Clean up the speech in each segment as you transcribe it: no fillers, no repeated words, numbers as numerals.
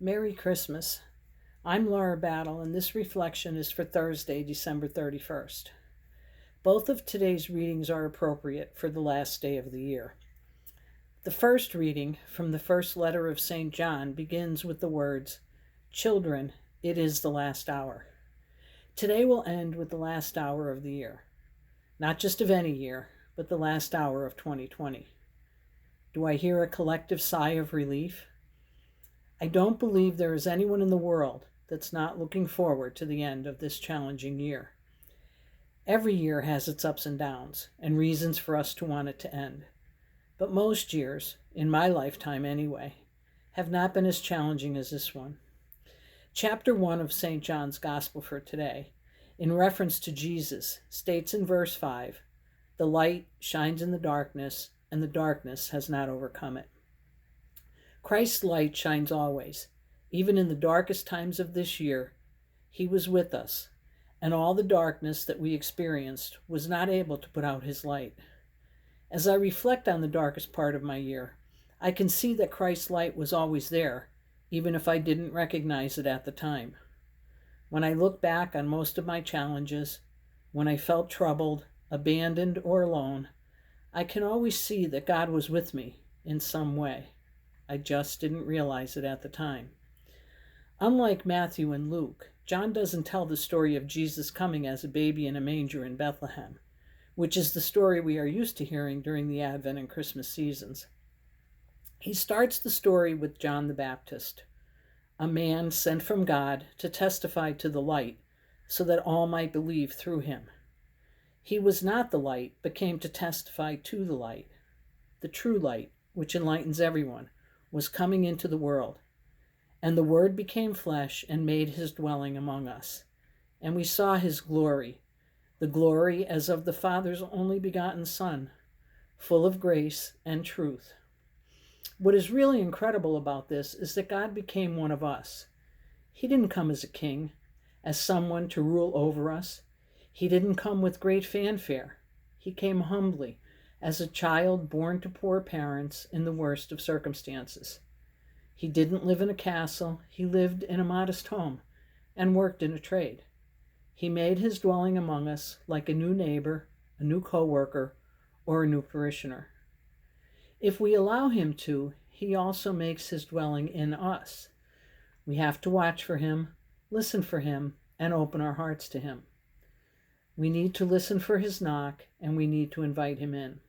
Merry Christmas. I'm Laura Battle, and this reflection is for Thursday, December 31st. Both of today's readings are appropriate for the last day of the year. The first reading from the first letter of St. John begins with the words, "Children, it is the last hour." Today will end with the last hour of the year. Not just of any year, but the last hour of 2020. Do I hear a collective sigh of relief? I don't believe there is anyone in the world that's not looking forward to the end of this challenging year. Every year has its ups and downs and reasons for us to want it to end. But most years, in my lifetime anyway, have not been as challenging as this one. Chapter 1 of St. John's Gospel for today, in reference to Jesus, states in verse 5, "The light shines in the darkness, and the darkness has not overcome it." Christ's light shines always. Even in the darkest times of this year, He was with us, and all the darkness that we experienced was not able to put out His light. As I reflect on the darkest part of my year, I can see that Christ's light was always there, even if I didn't recognize it at the time. When I look back on most of my challenges, when I felt troubled, abandoned, or alone, I can always see that God was with me in some way. I just didn't realize it at the time. Unlike Matthew and Luke, John doesn't tell the story of Jesus coming as a baby in a manger in Bethlehem, which is the story we are used to hearing during the Advent and Christmas seasons. He starts the story with John the Baptist, a man sent from God to testify to the light so that all might believe through him. He was not the light, but came to testify to the light. The true light, which enlightens everyone, was coming into the world. And the Word became flesh and made His dwelling among us. And we saw His glory, the glory as of the Father's only begotten Son, full of grace and truth. What is really incredible about this is that God became one of us. He didn't come as a king, as someone to rule over us. He didn't come with great fanfare. He came humbly, as a child born to poor parents in the worst of circumstances. He didn't live in a castle. He lived in a modest home and worked in a trade. He made His dwelling among us like a new neighbor, a new co-worker, or a new parishioner. If we allow Him to, He also makes His dwelling in us. We have to watch for Him, listen for Him, and open our hearts to Him. We need to listen for His knock, and we need to invite Him in.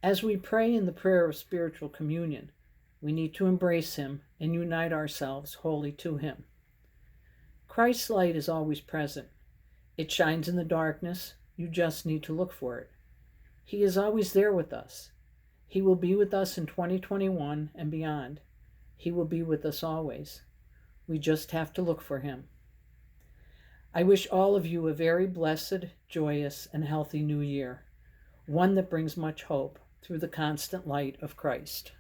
As we pray in the prayer of spiritual communion, we need to embrace Him and unite ourselves wholly to Him. Christ's light is always present. It shines in the darkness. You just need to look for it. He is always there with us. He will be with us in 2021 and beyond. He will be with us always. We just have to look for Him. I wish all of you a very blessed, joyous, and healthy new year, one that brings much hope through the constant light of Christ.